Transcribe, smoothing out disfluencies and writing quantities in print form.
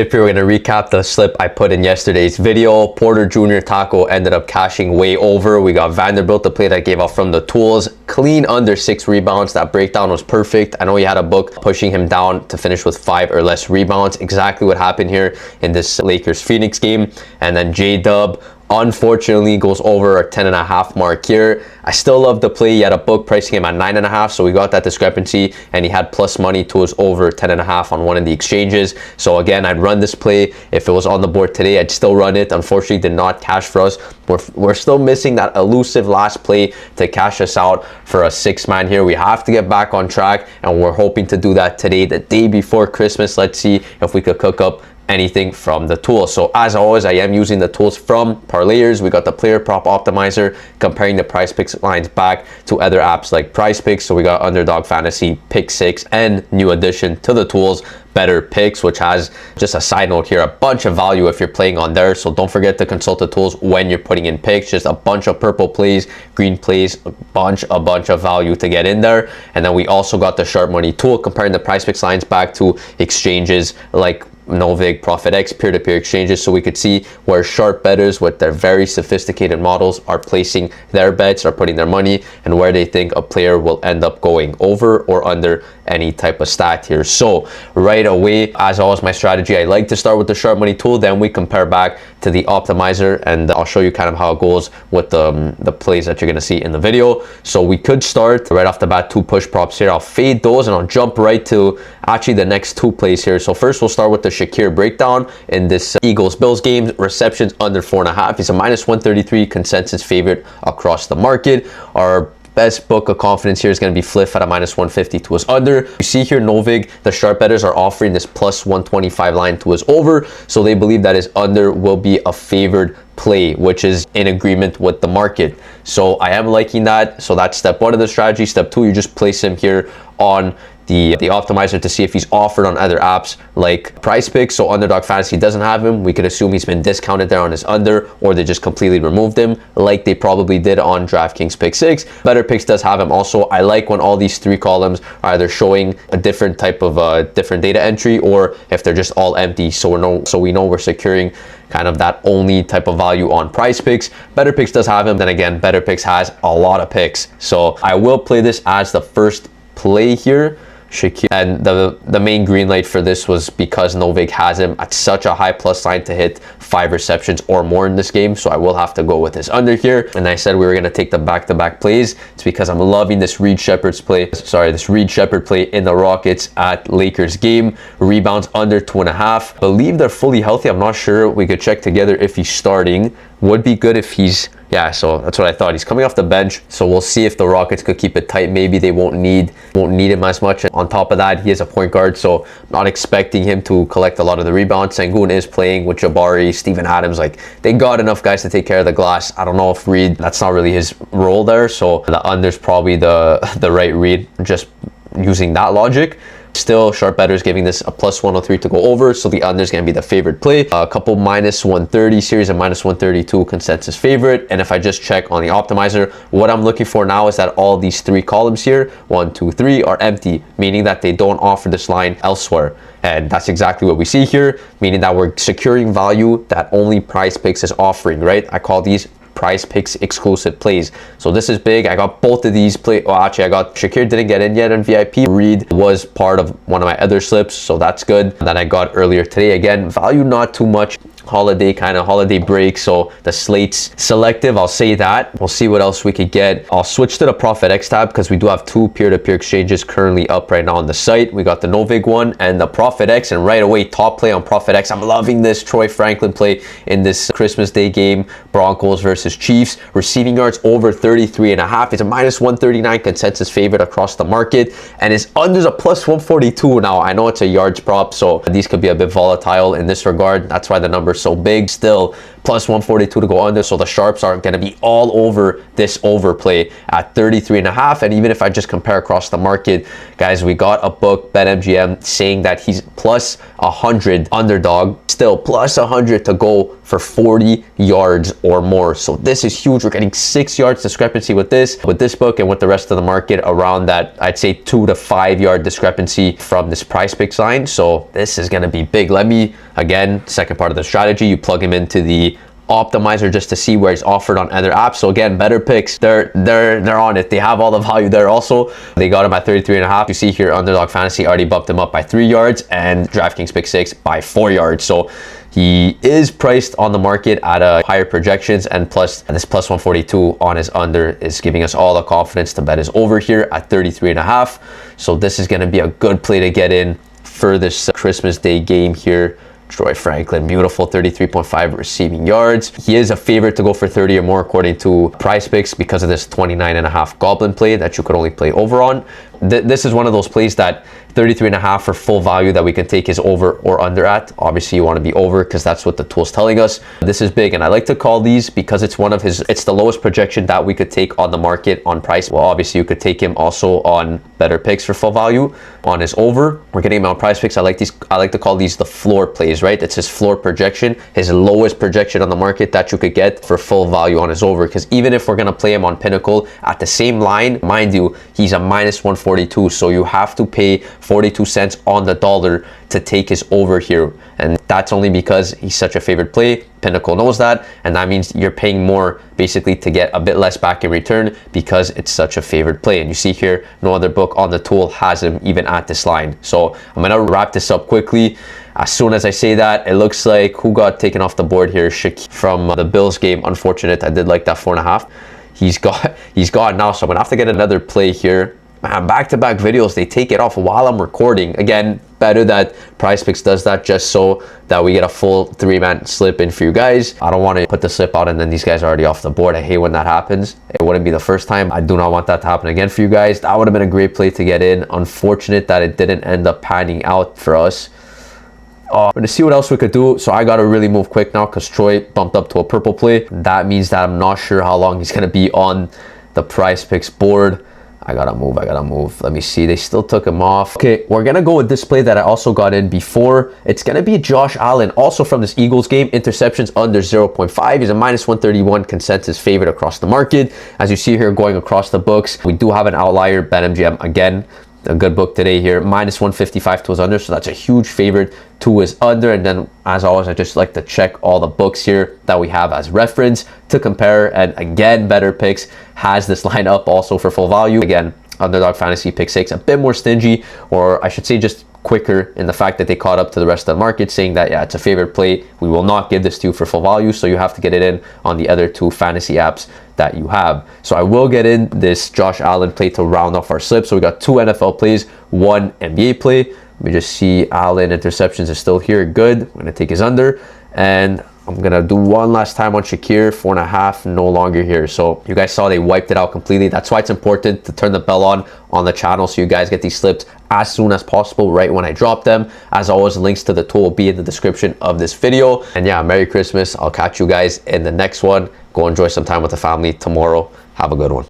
If you're going to recap the slip I put in yesterday's video, Porter Jr. Taco ended up cashing way over. We got Vanderbilt, the play that gave out from the tools, clean under 6 rebounds. That breakdown was perfect. I know he had a book pushing him down to finish with 5 or less rebounds. Exactly what happened here in this Lakers-Phoenix game. And then J-Dub unfortunately goes over a 10.5 mark here. I still love the play. He had a book pricing him at 9.5, so we got that discrepancy, and he had plus money to his over 10.5 on one of the exchanges. So again, I'd run this play. If it was on the board today, I'd still run it. Unfortunately, did not cash for us. We're still missing that elusive last play to cash us out for a 6-man here. We have to get back on track, and we're hoping to do that today, the day before Christmas. Let's see if we could cook up anything from the tools. So as always, I am using the tools from Parlayers. We got the player prop optimizer, comparing the Prizepicks lines back to other apps like Prizepicks. So we got Underdog Fantasy, Pick 6, and new addition to the tools, Better Picks, which has, just a side note here, a bunch of value if you're playing on there. So don't forget to consult the tools when you're putting in picks. Just a bunch of purple plays, green plays, a bunch of value to get in there. And then we also got the Sharp Money tool, comparing the Prizepicks lines back to exchanges like Novig, Profit-X, peer-to-peer exchanges, so we could see where sharp bettors with their very sophisticated models are placing their bets, are putting their money, and where they think a player will end up going over or under any type of stat here. So right away, as always, my strategy, I like to start with the Sharp Money tool, then we compare back to the optimizer, and I'll show you kind of how it goes with the plays that you're going to see in the video. So we could start right off the bat, 2 push props here. I'll fade those and I'll jump right to actually the next 2 plays here. So first we'll start with the Shakir breakdown in this Eagles-Bills game. Receptions under 4.5. He's a minus 133 consensus favorite across the market. Our best book of confidence here is going to be Fliff at a minus 150 to his under. You see here, Novig, the sharp bettors are offering this plus 125 line to his over, so they believe that his under will be a favored play, which is in agreement with the market. So I am liking that. So that's step 1 of the strategy. Step 2, you just place him here on the optimizer to see if he's offered on other apps like Prizepicks. So Underdog Fantasy doesn't have him. We could assume he's been discounted there on his under, or they just completely removed him like they probably did on DraftKings Pick 6. Better Picks does have him also. I like when all these 3 columns are either showing a different type of different data entry, or if they're just all empty, so we know we're securing kind of that only type of value on Prizepicks. Better Picks does have him. Then again, Better Picks has a lot of picks, so I will play this as the first play here. Shakir. And the main green light for this was because Novig has him at such a high plus line to hit 5 receptions or more in this game, so I will have to go with his under here. And I said we were going to take the back-to-back plays. It's because I'm loving this Reed Shepherd play in the Rockets at Lakers game. Rebounds under 2.5. Believe they're fully healthy. I'm not sure. We could check together if he's starting. Would be good if he's, yeah, so that's what I thought. He's coming off the bench, so we'll see if the Rockets could keep it tight. Maybe they won't need him as much. And on top of that, he is a point guard, so I'm not expecting him to collect a lot of the rebounds. Sengun is playing with Jabari, Steven Adams. Like, they got enough guys to take care of the glass. I don't know if Reed, that's not really his role there, so the under's probably the right read, just using that logic. Still, sharp bettors giving this a plus 103 to go over, so the under is going to be the favorite play. A couple minus 130 series and minus 132 consensus favorite. And if I just check on the optimizer, what I'm looking for now is that all these 3 columns here, 1, 2, 3, are empty, meaning that they don't offer this line elsewhere. And that's exactly what we see here, meaning that we're securing value that only Prizepicks is offering, right? I call these Prizepicks exclusive plays. So this is big. I got both of these play. Well, actually, I got Shakir didn't get in yet on VIP. Reed was part of one of my other slips, so that's good. That I got earlier today. Again, value not too much. Holiday break, so the slate's selective, I'll say that. We'll see what else we could get. I'll switch to the Profit-X tab because we do have 2 peer-to-peer exchanges currently up right now on the site. We got the Novig one and the Profit-X, and right away, top play on Profit-X. I'm loving this Troy Franklin play in this Christmas Day game, Broncos versus Chiefs. Receiving yards over 33.5. It's a minus 139 consensus favorite across the market, and his under's a plus 142. Now, I know it's a yards prop, so these could be a bit volatile in this regard. That's why the number's so big. Still, plus 142 to go under, so the sharps are going to be all over this overplay at 33.5. And even if I just compare across the market, guys, we got a book, BetMGM, saying that he's plus 100 underdog, still plus 100 to go for 40 yards or more. So this is huge. We're getting 6 yards discrepancy with this book and with the rest of the market around that, I'd say 2 to 5 yard discrepancy from this Prizepicks line. So this is going to be big. Let me, again, second part of the strategy, you plug him into the optimizer just to see where he's offered on other apps. So again, better picks, they're on it. They have all the value there. Also, they got him at 33.5. You see here, Underdog Fantasy already bumped him up by 3 yards, and DraftKings Pick 6 by 4 yards. So he is priced on the market at a higher projections, and plus this plus 142 on his under is giving us all the confidence to bet his over here at 33.5. So this is going to be a good play to get in for this Christmas Day game here. Troy Franklin, beautiful 33.5 receiving yards. He is a favorite to go for 30 or more according to Prizepicks because of this 29.5 goblin play that you could only play over on. This is one of those plays that 33.5 for full value that we can take his over or under at. Obviously you want to be over because that's what the tool's telling us. This is big, and I like to call these because it's one of his, it's the lowest projection that we could take on the market on price. Well, obviously you could take him also on better picks for full value on his over. We're getting him on Prizepicks. I like to call these the floor plays, right? It's his floor projection, his lowest projection on the market that you could get for full value on his over. Because even if we're going to play him on Pinnacle at the same line, mind you, he's a minus 142. So you have to pay 42 cents on the dollar to take his over here. And that's only because he's such a favorite play. Pinnacle knows that, and that means you're paying more basically to get a bit less back in return because it's such a favorite play. And you see here, no other book on the tool has him even at this line. So I'm gonna wrap this up quickly. As soon as I say that, it looks like who got taken off the board here? Shaquille from the Bills game. Unfortunate. I did like that 4.5. He's gone now, so I'm gonna have to get another play here. Man, back-to-back videos, they take it off while I'm recording. Again, better that Prizepicks does that just so that we get a full 3-man slip in for you guys. I don't want to put the slip out and then these guys are already off the board. I hate when that happens. It wouldn't be the first time. I do not want that to happen again for you guys. That would have been a great play to get in. Unfortunate that it didn't end up panning out for us. I'm going to see what else we could do. So I got to really move quick now because Troy bumped up to a purple play. That means that I'm not sure how long he's going to be on the Prizepicks board. I gotta move. Let me see. They still took him off. Okay, we're gonna go with this play that I also got in before. It's gonna be Josh Allen, also from this Eagles game. Interceptions under 0.5. He's a minus 131 consensus favorite across the market. As you see here, going across the books, we do have an outlier, BetMGM again. A good book today here, minus 155 to his under, so that's a huge favorite to his under. And then as always, I just like to check all the books here that we have as reference to compare. And again, Better Picks has this line up also for full value. Again, Underdog Fantasy Pick 6 a bit more stingy, or I should say just quicker in the fact that they caught up to the rest of the market, saying that yeah, it's a favorite play, we will not give this to you for full value, so you have to get it in on the other two fantasy apps that you have. So I will get in this Josh Allen play to round off our slip. So we got 2 NFL plays, 1 NBA play. Let me just see, Allen interceptions is still here, good. I'm gonna take his under, and I'm gonna do one last time on Shakir, 4.5, no longer here. So you guys saw they wiped it out completely. That's why it's important to turn the bell on the channel so you guys get these slips as soon as possible, right when I drop them. As always, links to the tool will be in the description of this video. And yeah, Merry Christmas. I'll catch you guys in the next one. Go enjoy some time with the family tomorrow. Have a good one.